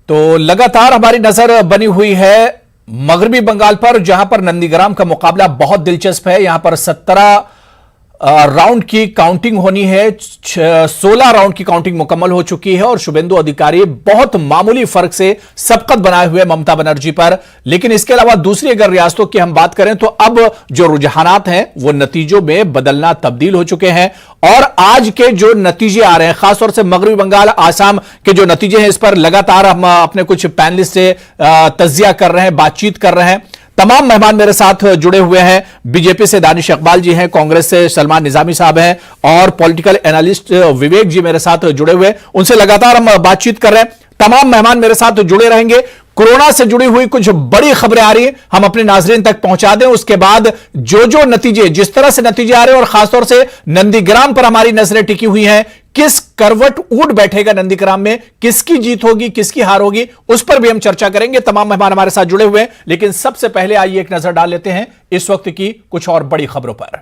तो लगातार हमारी नजर बनी हुई है मगरबी बंगाल पर, जहां पर नंदीग्राम का मुकाबला बहुत दिलचस्प है। यहां पर 17 राउंड की काउंटिंग होनी है, 16 राउंड की काउंटिंग मुकम्मल हो चुकी है और शुभेंदु अधिकारी बहुत मामूली फर्क से सबकत बनाए हुए ममता बनर्जी पर। लेकिन इसके अलावा दूसरी अगर रियासतों की हम बात करें तो अब जो रुझानात हैं वो नतीजों में बदलना तब्दील हो चुके हैं और आज के जो नतीजे आ रहे हैं, खासतौर से मगरबी बंगाल, आसाम के जो नतीजे हैं, इस पर लगातार हम अपने कुछ पैनलिस्ट से तज्जिया कर रहे हैं, बातचीत कर रहे हैं। तमाम मेहमान मेरे साथ जुड़े हुए हैं। बीजेपी से दानिश इकबाल जी हैं, कांग्रेस से सलमान निजामी साहब हैं और पॉलिटिकल एनालिस्ट विवेक जी मेरे साथ जुड़े हुए हैं। उनसे लगातार हम बातचीत कर रहे हैं। तमाम मेहमान मेरे साथ जुड़े रहेंगे। कोरोना से जुड़ी हुई कुछ बड़ी खबरें आ रही हैं, हम अपने नाजरीन तक पहुंचा दें। उसके बाद जो नतीजे, जिस तरह से नतीजे आ रहे हैं और खासतौर से नंदीग्राम पर हमारी नजरें टिकी हुई हैं, किस करवट ऊट बैठेगा नंदीग्राम में, किसकी जीत होगी, किसकी हार होगी, उस पर भी हम चर्चा करेंगे। तमाम मेहमान हमारे साथ जुड़े हुए हैं। लेकिन सबसे पहले आइए एक नजर डाल लेते हैं इस वक्त की कुछ और बड़ी खबरों पर।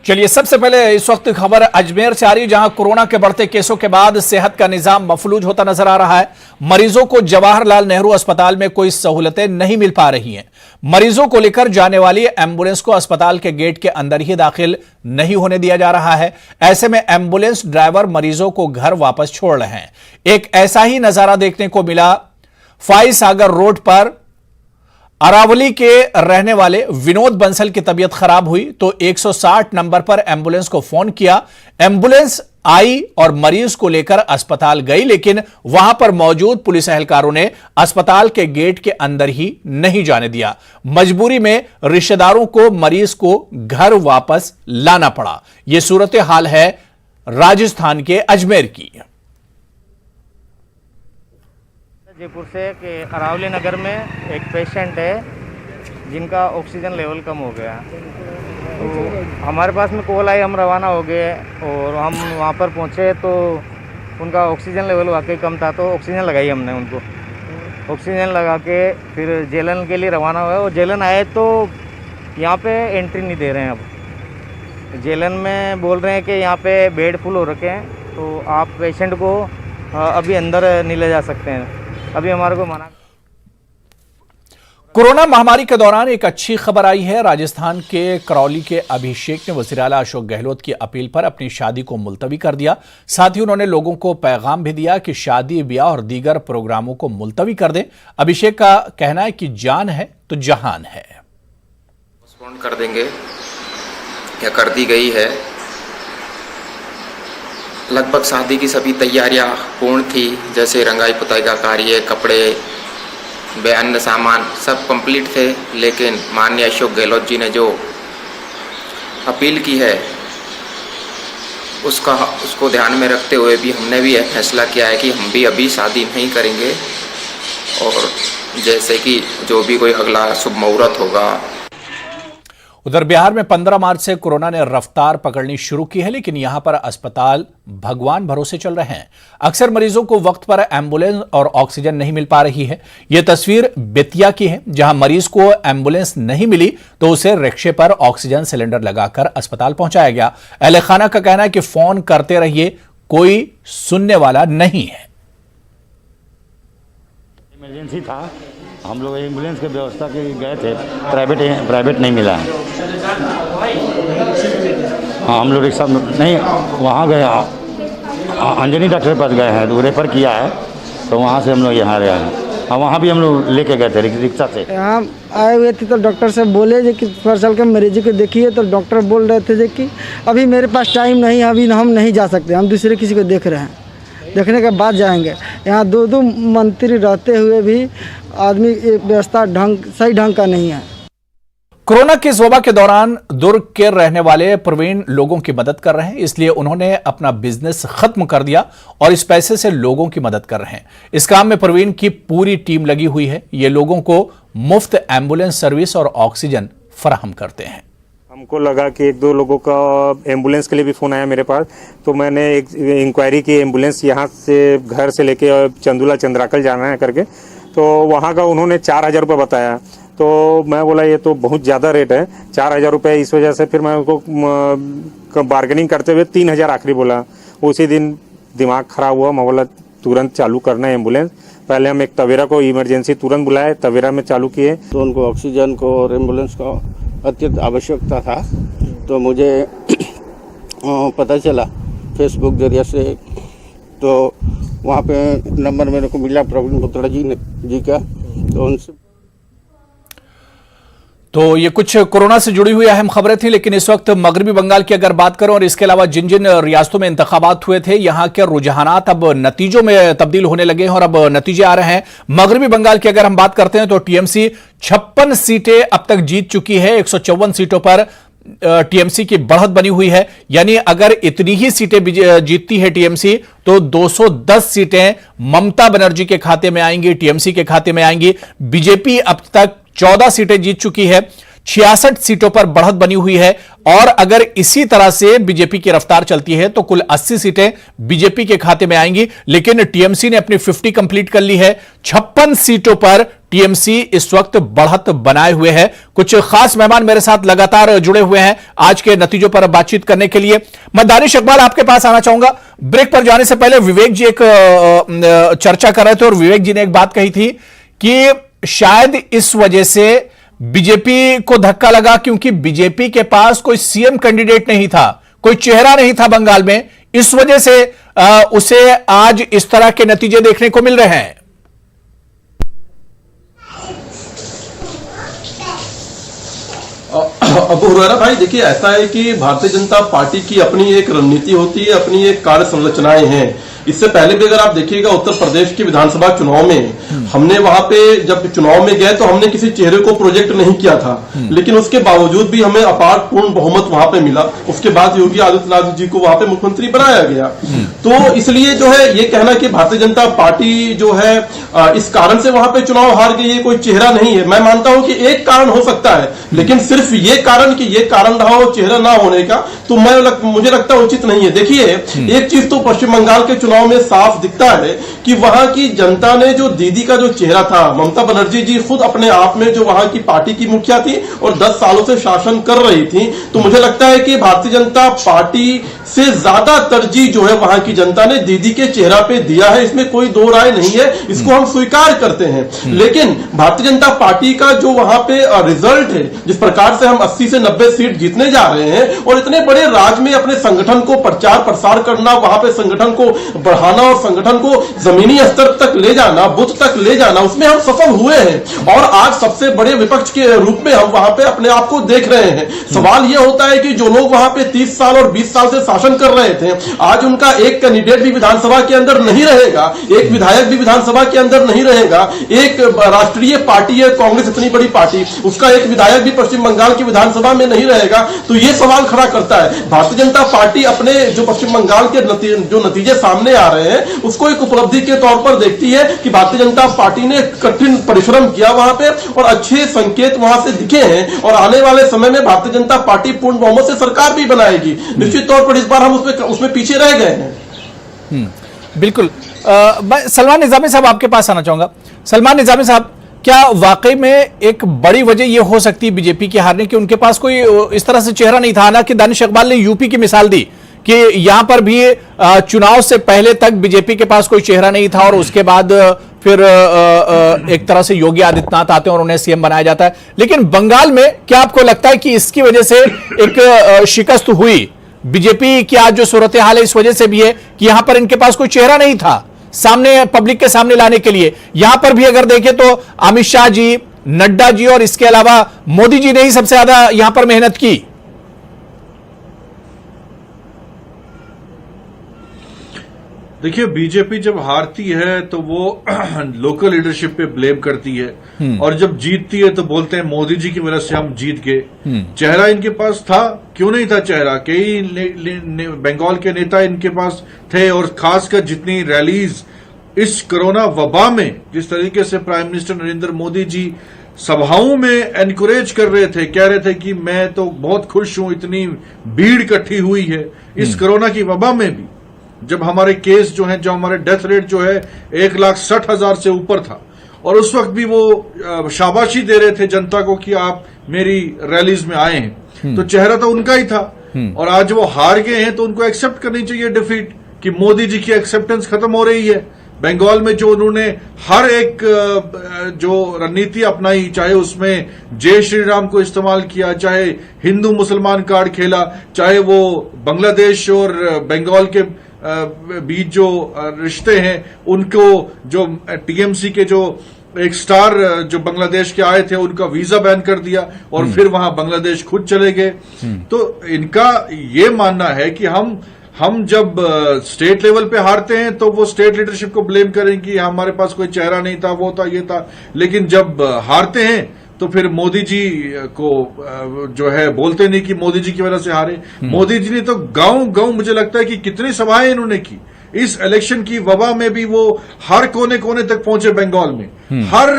चलिए, सबसे पहले इस वक्त खबर अजमेर से आ रही है, जहां कोरोना के बढ़ते केसों के बाद सेहत का निजाम मफलूज होता नजर आ रहा है। मरीजों को जवाहरलाल नेहरू अस्पताल में कोई सहूलतें नहीं मिल पा रही हैं। मरीजों को लेकर जाने वाली एम्बुलेंस को अस्पताल के गेट के अंदर ही दाखिल नहीं होने दिया जा रहा है। ऐसे में एम्बुलेंस ड्राइवर मरीजों को घर वापस छोड़ रहे हैं। एक ऐसा ही नजारा देखने को मिला फाई सागर रोड पर। अरावली के रहने वाले विनोद बंसल की तबीयत खराब हुई तो 160 नंबर पर एम्बुलेंस को फोन किया। एम्बुलेंस आई और मरीज को लेकर अस्पताल गई, लेकिन वहां पर मौजूद पुलिस एहलकारों ने अस्पताल के गेट के अंदर ही नहीं जाने दिया। मजबूरी में रिश्तेदारों को मरीज को घर वापस लाना पड़ा। यह सूरत हाल है राजस्थान के अजमेर की। जयपुर से कि अरावली नगर में एक पेशेंट है जिनका ऑक्सीजन लेवल कम हो गया, तो हमारे पास में कॉल आई, हम रवाना हो गए और हम वहाँ पर पहुँचे तो उनका ऑक्सीजन लेवल वाकई कम था। तो ऑक्सीजन लगाई हमने उनको, ऑक्सीजन लगा के फिर जेलन के लिए रवाना हुआ और जेलन आए तो यहाँ पे एंट्री नहीं दे रहे हैं। अब जेलन में बोल रहे हैं कि यहाँ पे बेड फुल हो रखे हैं, तो आप पेशेंट को अभी अंदर नहीं ले जा सकते हैं। अभी हमारे को मना। कोरोना महामारी के दौरान एक अच्छी खबर आई है। राजस्थान के करौली के अभिषेक ने वज़ीर आला अशोक गहलोत की अपील पर अपनी शादी को मुलतवी कर दिया। साथ ही उन्होंने लोगों को पैगाम भी दिया कि शादी, ब्याह और दीगर प्रोग्रामों को मुलतवी कर दें। अभिषेक का कहना है कि जान है तो जहान है। पोस्टपोन कर देंगे या कर दी गई है। लगभग शादी की सभी तैयारियां पूर्ण थी, जैसे रंगाई पुताई का कार्य, कपड़े व अन्य सामान सब कंप्लीट थे। लेकिन माननीय अशोक गहलोत जी ने जो अपील की है उसको ध्यान में रखते हुए भी हमने भी यह फैसला किया है कि हम भी अभी शादी नहीं करेंगे और जैसे कि जो भी कोई अगला शुभ मुहूर्त होगा। उधर बिहार में 15 मार्च से कोरोना ने रफ्तार पकड़नी शुरू की है, लेकिन यहां पर अस्पताल भगवान भरोसे चल रहे हैं। अक्सर मरीजों को वक्त पर एम्बुलेंस और ऑक्सीजन नहीं मिल पा रही है। यह तस्वीर बेतिया की है, जहां मरीज को एम्बुलेंस नहीं मिली तो उसे रिक्शे पर ऑक्सीजन सिलेंडर लगाकर अस्पताल पहुंचाया गया। अहले खाना का कहना है कि फोन करते रहिए, कोई सुनने वाला नहीं है। इमरजेंसी था, हम लोग एम्बुलेंस की व्यवस्था के गए थे, प्राइवेट नहीं मिला है। हाँ, हम लोग रिक्शा नहीं, वहाँ गए, अंजनी डॉक्टर के पास गए हैं, तो रेफर किया है, तो वहाँ से हम लोग यहाँ आए हैं। हाँ, वहाँ भी हम लोग लेके गए थे रिक्शा से। यहाँ आए हुए थे तो डॉक्टर से बोले जो कि फर्सल के मरीज को देखिए, तो डॉक्टर बोल रहे थे जो कि अभी मेरे पास टाइम नहीं है, अभी हम नहीं जा सकते, हम दूसरे किसी को देख रहे हैं, देखने के बाद जाएंगे। यहाँ दो मंत्री रहते हुए भी आदमी व्यवस्था सही ढंग का नहीं है। कोरोना की इस वबा के दौरान दुर्ग के रहने वाले प्रवीण लोगों की मदद कर रहे हैं, इसलिए उन्होंने अपना बिजनेस खत्म कर दिया और इस पैसे से लोगों की मदद कर रहे हैं। इस काम में प्रवीण की पूरी टीम लगी हुई है। ये लोगों को मुफ्त एम्बुलेंस सर्विस और ऑक्सीजन फराहम करते हैं। हमको लगा कि एक दो लोगों का एम्बुलेंस के लिए भी फ़ोन आया मेरे पास, तो मैंने एक इंक्वायरी की एम्बुलेंस यहाँ से घर से लेके चंदूला चंद्राकल जाना है करके, तो वहाँ का उन्होंने 4000 रुपये बताया। तो मैं बोला ये तो बहुत ज़्यादा रेट है, 4,000 रुपये। इस वजह से फिर मैं उनको बार्गेनिंग करते हुए 3,000 आखिरी बोला। उसी दिन दिमाग खराब हुआ, मैं बोला तुरंत चालू करना है एम्बुलेंस। पहले हम एक तवेरा को इमरजेंसी तुरंत बुलाए, तवेरा में चालू किए। तो उनको ऑक्सीजन को और एम्बुलेंस का अत्यंत आवश्यकता था। तो मुझे पता चला फेसबुक जरिए से, तो वहाँ पे नंबर मेरे को मिला प्रवीण पुत्रा जी का, तो उनसे। तो ये कुछ कोरोना से जुड़ी हुई अहम खबरें थी, लेकिन इस वक्त मगरबी बंगाल की अगर बात करूं और इसके अलावा जिन जिन रियासतों में इंतखाबात हुए थे, यहां के रुझानात अब नतीजों में तब्दील होने लगे हैं और अब नतीजे आ रहे हैं। मगरबी बंगाल की अगर हम बात करते हैं तो टीएमसी 56 सीटें अब तक जीत चुकी है। 154 सीटों पर टीएमसी की बढ़त बनी हुई है। यानी अगर इतनी ही सीटें जीतती है टीएमसी तो 210 सीटें ममता बनर्जी के खाते में आएंगी, टीएमसी के खाते में आएंगी। बीजेपी अब तक 14 सीटें जीत चुकी है, 66 सीटों पर बढ़त बनी हुई है और अगर इसी तरह से बीजेपी की रफ्तार चलती है तो कुल 80 सीटें बीजेपी के खाते में आएंगी। लेकिन टीएमसी ने अपनी 50 कंप्लीट कर ली है। 56 सीटों पर टीएमसी इस वक्त बढ़त बनाए हुए है। कुछ खास मेहमान मेरे साथ लगातार जुड़े हुए हैं आज के नतीजों पर बातचीत करने के लिए। मैं दानिश इकबाल आपके पास आना चाहूंगा। ब्रेक पर जाने से पहले विवेक जी एक चर्चा कर रहे थे और विवेक जी ने एक बात कही थी कि शायद इस वजह से बीजेपी को धक्का लगा क्योंकि बीजेपी के पास कोई सीएम कैंडिडेट नहीं था, कोई चेहरा नहीं था बंगाल में, इस वजह से उसे आज इस तरह के नतीजे देखने को मिल रहे हैं। अब हुरैरा भाई देखिए, ऐसा है कि भारतीय जनता पार्टी की अपनी एक रणनीति होती है, अपनी एक कार्य संरचनाएं हैं। इससे पहले भी अगर आप देखिएगा उत्तर प्रदेश के विधानसभा चुनाव में हमने वहां पे जब चुनाव में गए तो हमने किसी चेहरे को प्रोजेक्ट नहीं किया था, लेकिन उसके बावजूद भी हमें अपार पूर्ण बहुमत वहां पे मिला। उसके बाद योगी आदित्यनाथ जी को वहां पे मुख्यमंत्री बनाया गया। तो इसलिए जो है ये कहना कि भारतीय जनता पार्टी जो है इस कारण से वहां पे चुनाव हार गई है, कोई चेहरा नहीं है, मैं मानता हूं कि एक कारण हो सकता है, लेकिन सिर्फ ये कारण कि ये कारण रहा हो चेहरा ना होने का, तो मुझे लगता है उचित नहीं है। देखिए, एक चीज तो पश्चिम बंगाल के चुनाव में साफ दिखता है कि वहां की जनता ने जो दीदी का जो चेहरा था, ममता बनर्जी जी खुद अपने आप में जो वहां की पार्टी की मुखिया थी और 10 सालों से शासन कर रही थी, तो मुझे लगता है कि भारतीय जनता पार्टी से ज्यादा तरजीह जो है वहां की जनता ने दीदी के चेहरा पे दिया है। इसमें कोई दो राय नहीं है, इसको हम स्वीकार करते हैं। लेकिन भारतीय जनता पार्टी का जो वहां पे रिजल्ट है, जिस प्रकार से हम 80 से 90 सीट जीतने जा रहे हैं और इतने बड़े राज्य में अपने संगठन को प्रचार प्रसार करना, वहां पे संगठन को बढ़ाना और संगठन को जमीनी स्तर तक ले जाना, बूथ तक ले जाना, उसमें हम सफल हुए हैं और आज सबसे बड़े विपक्ष के रूप में हम वहां पे अपने आप को देख रहे हैं। सवाल यह होता है कि जो लोग वहां पे 30 साल और 20 साल से शासन कर रहे थे, आज उनका एक कैंडिडेट भी विधानसभा के अंदर नहीं रहेगा, एक विधायक भी विधानसभा के अंदर नहीं रहेगा, एक राष्ट्रीय पार्टी है कांग्रेस, इतनी बड़ी पार्टी, उसका एक विधायक भी पश्चिम बंगाल की विधानसभा में नहीं रहेगा। तो यह सवाल खड़ा करता है, भारतीय जनता पार्टी अपने जो पश्चिम बंगाल के जो नतीजे सामने आ रहे हैं उसको एक उपलब्धि के तौर पर देखती है कि भारतीय जनता पार्टी ने कठिन परिश्रम किया वहां पे और अच्छे संकेत वहां से दिखे हैं और आने वाले समय में भारतीय जनता पार्टी पूर्ण बहुमत से सरकार भी बनाएगी। निश्चित तौर पर इस बार हम उसमें पीछे रह गए हैं। बिल्कुल। मैं सलमान निजामी साहब आपके पास आना चाहूंगा। सलमान निजामी साहब, क्या वाकई में एक बड़ी वजह यह हो सकती है बीजेपी के हारने की उनके पास कोई इस तरह से चेहरा नहीं था? हालांकि दानिश इकबाल ने यूपी की मिसाल दी कि यहां पर भी चुनाव से पहले तक बीजेपी के पास कोई चेहरा नहीं था और उसके बाद फिर एक तरह से योगी आदित्यनाथ आते हैं और उन्हें सीएम बनाया जाता है। लेकिन बंगाल में क्या आपको लगता है कि इसकी वजह से एक शिकस्त हुई? बीजेपी की आज जो सूरत हाल है इस वजह से भी है कि यहां पर इनके पास कोई चेहरा नहीं था सामने, पब्लिक के सामने लाने के लिए। यहां पर भी अगर देखें तो अमित शाह जी, नड्डा जी और इसके अलावा मोदी जी ने ही सबसे ज्यादा यहां पर मेहनत की। देखिए, बीजेपी जब हारती है तो वो लोकल लीडरशिप पे ब्लेम करती है और जब जीतती है तो बोलते हैं मोदी जी की वजह से हम जीत गए। चेहरा इनके पास था, क्यों नहीं था चेहरा? कई बंगाल के नेता इनके पास थे और खासकर जितनी रैलीज इस कोरोना वबा में जिस तरीके से प्राइम मिनिस्टर नरेंद्र मोदी जी सभाओं में एनकरेज कर रहे थे, कह रहे थे कि मैं तो बहुत खुश हूं, इतनी भीड़ इकट्ठी हुई है इस कोरोना की वबा में भी, जब हमारे केस जो हैं, जो हमारे डेथ रेट जो है 1,60,000 से ऊपर था और उस वक्त भी वो शाबाशी दे रहे थे जनता को कि आप मेरी रैलीज में आए हैं, तो चेहरा तो उनका ही था। और आज वो हार गए हैं तो उनको एक्सेप्ट करनी चाहिए डिफीट, कि मोदी जी की एक्सेप्टेंस खत्म हो रही है। बंगाल में जो उन्होंने हर एक जो रणनीति अपनाई, चाहे उसमें जय श्री राम को इस्तेमाल किया, चाहे हिंदू मुसलमान कार्ड खेला, चाहे वो बांग्लादेश और बंगाल के बीच जो रिश्ते हैं उनको, जो टीएमसी के जो एक स्टार जो बांग्लादेश के आए थे उनका वीजा बैन कर दिया और फिर वहां बांग्लादेश खुद चले गए। तो इनका ये मानना है कि हम जब स्टेट लेवल पे हारते हैं तो वो स्टेट लीडरशिप को ब्लेम करें कि हमारे पास कोई चेहरा नहीं था, वो था, ये था, लेकिन जब हारते हैं तो फिर मोदी जी को जो है बोलते नहीं कि मोदी जी की वजह से हारे। मोदी जी ने तो गांव मुझे लगता है कि कितनी सभाएं इन्होंने की इस इलेक्शन की वबा में भी, वो हर कोने कोने तक पहुंचे बंगाल में, हर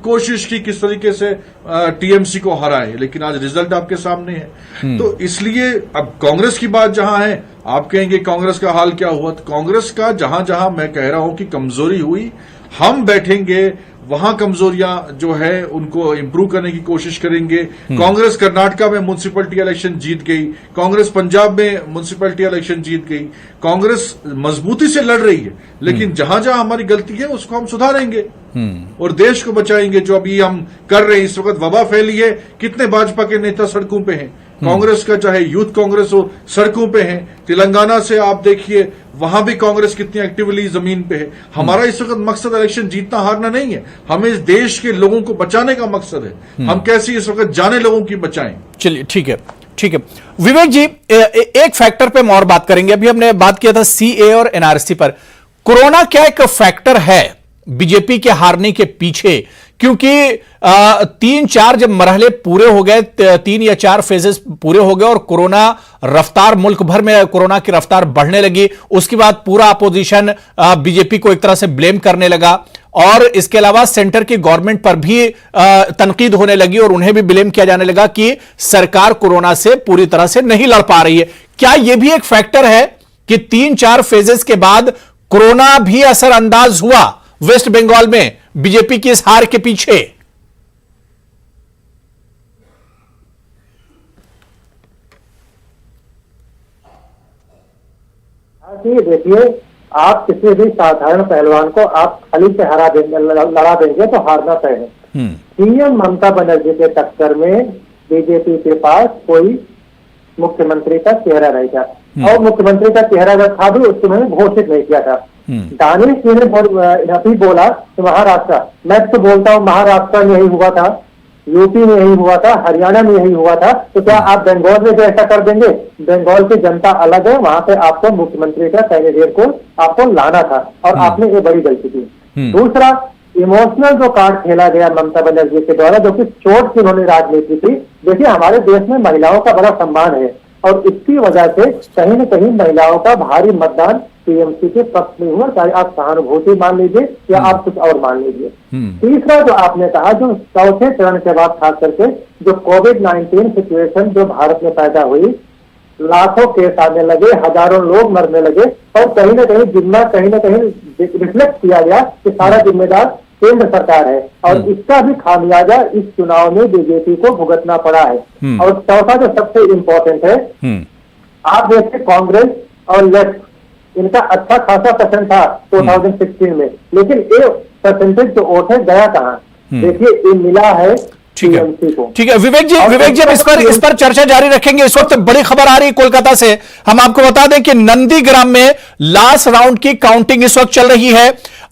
कोशिश की किस तरीके से टीएमसी को हराए, लेकिन आज रिजल्ट आपके सामने है। तो इसलिए अब कांग्रेस की बात जहां है, आप कहेंगे कांग्रेस का हाल क्या हुआ, तो कांग्रेस का जहां जहां मैं कह रहा हूं कि कमजोरी हुई, हम बैठेंगे वहां कमजोरियां जो है उनको इंप्रूव करने की कोशिश करेंगे। कांग्रेस कर्नाटका में म्युनिसिपैलिटी इलेक्शन जीत गई, कांग्रेस पंजाब में म्युनिसिपैलिटी इलेक्शन जीत गई, कांग्रेस मजबूती से लड़ रही है, लेकिन जहां जहां हमारी गलती है उसको हम सुधारेंगे और देश को बचाएंगे। जो अभी हम कर रहे हैं, इस वक्त वबा फैली है, कितने भाजपा के नेता सड़कों पे हैं, कांग्रेस का चाहे यूथ कांग्रेस हो सड़कों पे है, तेलंगाना से आप देखिए वहां भी कांग्रेस कितनी एक्टिवली जमीन पे है। हमारा इस वक्त मकसद इलेक्शन जीतना हारना नहीं है, हमें इस देश के लोगों को बचाने का मकसद है। हम कैसे इस वक्त जाने लोगों की बचाएं। चलिए ठीक है, ठीक है विवेक जी, एक फैक्टर पे हम और बात करेंगे। अभी हमने बात किया था सीए और एनआरसी पर, कोरोना क्या एक फैक्टर है बीजेपी के हारने के पीछे? क्योंकि 3-4 जब मरहले पूरे हो गए, 3 या 4 फेजेस पूरे हो गए और कोरोना रफ्तार, मुल्क भर में कोरोना की रफ्तार बढ़ने लगी, उसके बाद पूरा अपोजिशन बीजेपी को एक तरह से ब्लेम करने लगा और इसके अलावा सेंटर की गवर्नमेंट पर भी तनकीद होने लगी और उन्हें भी ब्लेम किया जाने लगा कि सरकार कोरोना से पूरी तरह से नहीं लड़ पा रही है। क्या यह भी एक फैक्टर है कि 3-4 फेजेस के बाद कोरोना भी असरअंदाज हुआ वेस्ट बंगाल में बीजेपी की इस हार के पीछे? देखिए, आप किसी भी साधारण पहलवान को आप खाली से हरा देंगे, लड़ा देंगे तो हारना तय है। सीएम ममता बनर्जी के टक्कर में बीजेपी के पास कोई मुख्यमंत्री का चेहरा नहीं था और मुख्यमंत्री का चेहरा अगर था भी उसको उन्होंने घोषित नहीं किया था। दानिश जी ने भी बोला कि महाराष्ट्र, मैं तो बोलता हूँ महाराष्ट्र में यही हुआ था, यूपी में यही हुआ था, हरियाणा में यही हुआ था, तो क्या आप बंगाल में भी ऐसा कर देंगे? बंगाल की जनता अलग है, वहां पे आपको मुख्यमंत्री का कैंडिडेट को आपको लाना था और आपने ये बड़ी गलती की। दूसरा, इमोशनल जो कार्ड खेला गया ममता बनर्जी के द्वारा, जो कि चोट की उन्होंने राजनीति थी। देखिए, हमारे देश में महिलाओं का बड़ा सम्मान है और इसकी वजह से कहीं न कहीं महिलाओं का भारी मतदान टीएमसी के पक्ष में हुआ, चाहे आप सहानुभूति मान लीजिए या आप कुछ और मान लीजिए। तीसरा जो आपने कहा, जो चौथे चरण के बाद खास करके जो कोविड-19 सिचुएशन जो भारत में पैदा हुई, लाखों केस आने लगे, हजारों लोग मरने लगे और कहीं न कहीं जिम्मा कहीं न कहीं रिफ्लेक्ट किया गया कि सारा जिम्मेदार केंद्र सरकार है और इसका भी खामियाजा इस चुनाव में बीजेपी को भुगतना पड़ा है। और चौथा जो सबसे इम्पोर्टेंट है, आप देखिए कांग्रेस और लेफ्ट, इनका अच्छा खासा परसेंट था 2016 में, लेकिन ये परसेंटेज जो वोट है गया कहाँ? देखिए, ये मिला है टीएमसी को। ठीक है विवेक जी, इस पर चर्चा जारी रखेंगे। इस वक्त बड़ी खबर आ रही है कोलकाता से। हम आपको बता दें कि नंदीग्राम में लास्ट राउंड की काउंटिंग इस वक्त चल रही है।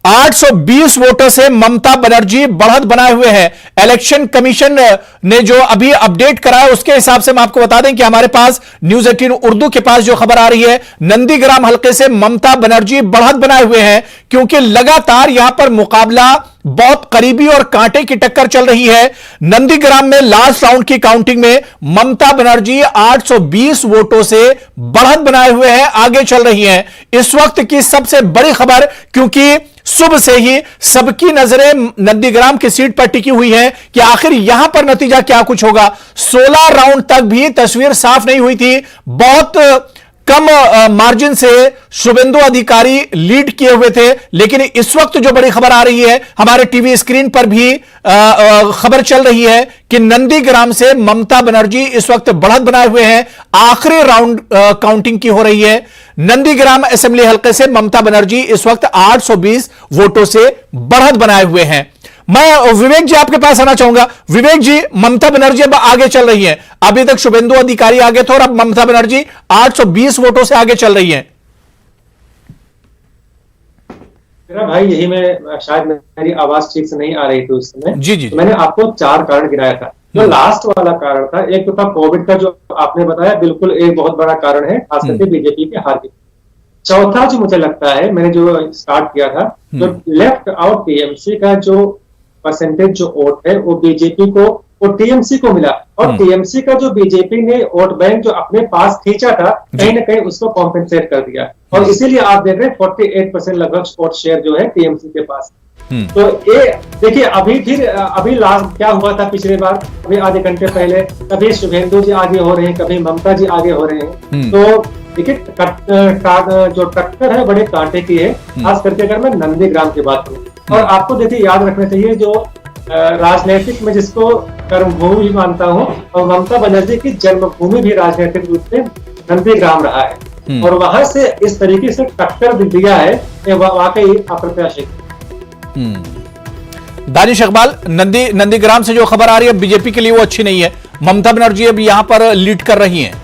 820 वोटों से ममता बनर्जी बढ़त बनाए हुए हैं। इलेक्शन कमीशन ने जो अभी अपडेट कराया उसके हिसाब से हम आपको बता दें कि हमारे पास न्यूज 18 उर्दू के पास जो खबर आ रही है, नंदीग्राम हल्के से ममता बनर्जी बढ़त बनाए हुए हैं क्योंकि लगातार यहां पर मुकाबला बहुत करीबी और कांटे की टक्कर चल रही है। नंदीग्राम में लास्ट राउंड की काउंटिंग में ममता बनर्जी 820 वोटों से बढ़त बनाए हुए हैं, आगे चल रही हैं। इस वक्त की सबसे बड़ी खबर, क्योंकि सुबह से ही सबकी नजरें नंदीग्राम की सीट पर टिकी हुई है कि आखिर यहां पर नतीजा क्या कुछ होगा। 16 राउंड तक भी तस्वीर साफ नहीं हुई थी। बहुत कम मार्जिन से शुभेंदु अधिकारी लीड किए हुए थे, लेकिन इस वक्त जो बड़ी खबर आ रही है, हमारे टीवी स्क्रीन पर भी खबर चल रही है कि नंदीग्राम से ममता बनर्जी इस वक्त बढ़त बनाए हुए हैं। आखिरी राउंड काउंटिंग की हो रही है। नंदीग्राम असेंबली हलके से ममता बनर्जी इस वक्त 820 वोटों से बढ़त बनाए हुए हैं। मैं विवेक जी आपके पास आना चाहूंगा। विवेक जी, ममता बनर्जी अब आगे चल रही हैं। अभी तक शुभेंदु अधिकारी आगे थे और अब ममता बनर्जी 820 वोटों से आगे चल रही हैं। मेरा भाई यही, मैं शायद मेरी आवाज ठीक से नहीं आ रही थी उस समय। जी। तो मैंने आपको 4 कारण गिनाया था। जो लास्ट वाला कारण था, एक तो था कोविड का, जो आपने बताया, बिल्कुल एक बहुत बड़ा कारण है, खास करके बीजेपी के हार की। चौथा जो मुझे लगता है, मैंने जो स्टार्ट किया था, जो लेफ्ट आउट टीएमसी का जो परसेंटेज जो वोट है, वो बीजेपी को, वो टीएमसी को मिला, और टीएमसी का जो बीजेपी ने वोट बैंक जो अपने पास खींचा था, कहीं ना कहीं उसको कॉम्पेंसेट कर दिया, और इसीलिए आप देख रहे हैं 48% लगभग वोट शेयर जो है टीएमसी के पास। तो ये देखिए, अभी लास्ट क्या हुआ था पिछले बार, अभी आधे घंटे पहले, कभी शुभेंदु जी आगे हो रहे हैं, कभी ममता जी आगे हो रहे हैं। तो देखिए, जो टक्कर है बड़े कांटे की है, खास करके अगर मैं नंदीग्राम की बात करूं। और आपको देखिए याद रखना चाहिए, जो राजनीतिक में जिसको कर्मभूमि मानता हूं, और ममता बनर्जी की जन्मभूमि भी राजनीतिक रूप से नंदीग्राम रहा है, और वहां से इस तरीके से टक्कर दिया है, ये वाकई अप्रत्याशित। दानिश इकबाल, नंदीग्राम से जो खबर आ रही है बीजेपी के लिए वो अच्छी नहीं है। ममता बनर्जी अब यहां पर लीड कर रही हैं।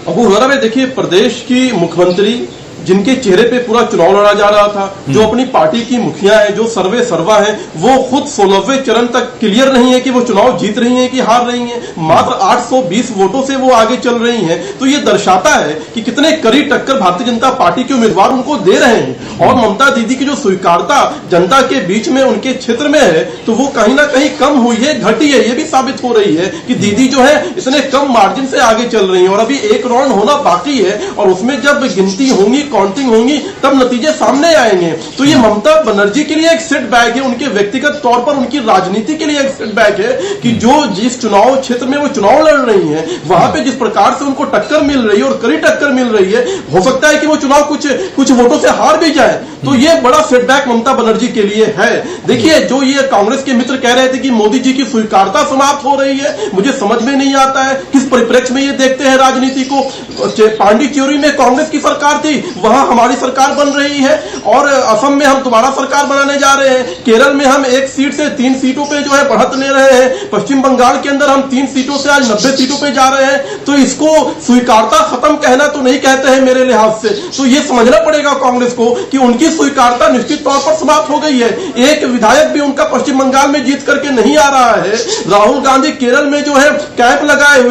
अबू हुरैरा में देखिए, प्रदेश की मुख्यमंत्री जिनके चेहरे पे पूरा चुनाव लड़ा जा रहा था, जो अपनी पार्टी की मुखिया है, जो सर्वे सर्वा है, वो खुद 16वें चरण तक क्लियर नहीं है कि वो चुनाव जीत रही हैं कि हार रही हैं। मात्र 820 वोटों से वो आगे चल रही हैं। तो ये दर्शाता है कि कितने कड़ी टक्कर भारतीय जनता पार्टी के उम्मीदवार उनको दे रहे हैं। और ममता दीदी की जो स्वीकारता जनता के बीच में उनके क्षेत्र में है, तो वो कहीं ना कहीं कम हुई है, घटी है। ये भी साबित हो रही है कि दीदी जो है इतने कम मार्जिन से आगे चल रही है, और अभी एक राउंड होना बाकी है, और उसमें जब गिनती होंगी, काउंटिंग होंगी, तब नतीजे सामने आएंगे। तो ये ममता बनर्जी के लिए एक सेटबैक है, उनके व्यक्तिगत तौर पर, उनकी राजनीति के लिए एक सेटबैक है कि जो जिस चुनाव क्षेत्र में वो चुनाव लड़ रही हैं, वहां पे जिस प्रकार से उनको टक्कर मिल रही है, और कड़ी टक्कर मिल रही है, हो सकता है कि वो चुनाव कुछ वोटों से हार भी जाए। तो ये बड़ा सेटबैक ममता बनर्जी के लिए है। देखिए, जो ये कांग्रेस के मित्र कह रहे थे कि मोदी जी की स्वीकारता समाप्त हो रही है, मुझे समझ में नहीं आता है किस परिप्रेक्ष्य में ये देखते हैं राजनीति को। पांडिचेरी में कांग्रेस की सरकार थी, वहां हमारी सरकार बन रही है, और असम में हम दोबारा सरकार बनाने जा रहे हैं। केरल में हम 1 सीट से 3 सीटों पे जो है बढ़त ले रहे हैं। पश्चिम बंगाल के अंदर हम 3 सीटों से आज 90 सीटों पे जा रहे हैं। तो इसको स्वीकारता खत्म कहना तो नहीं कहते हैं मेरे लिहाज से। तो ये समझना पड़ेगा कांग्रेस को कि उनकी स्वीकारता निश्चित तौर पर समाप्त हो गई है। एक विधायक भी उनका पश्चिम बंगाल में जीत करके नहीं आ रहा है। राहुल गांधी केरल में जो है कैंप लगाए हुए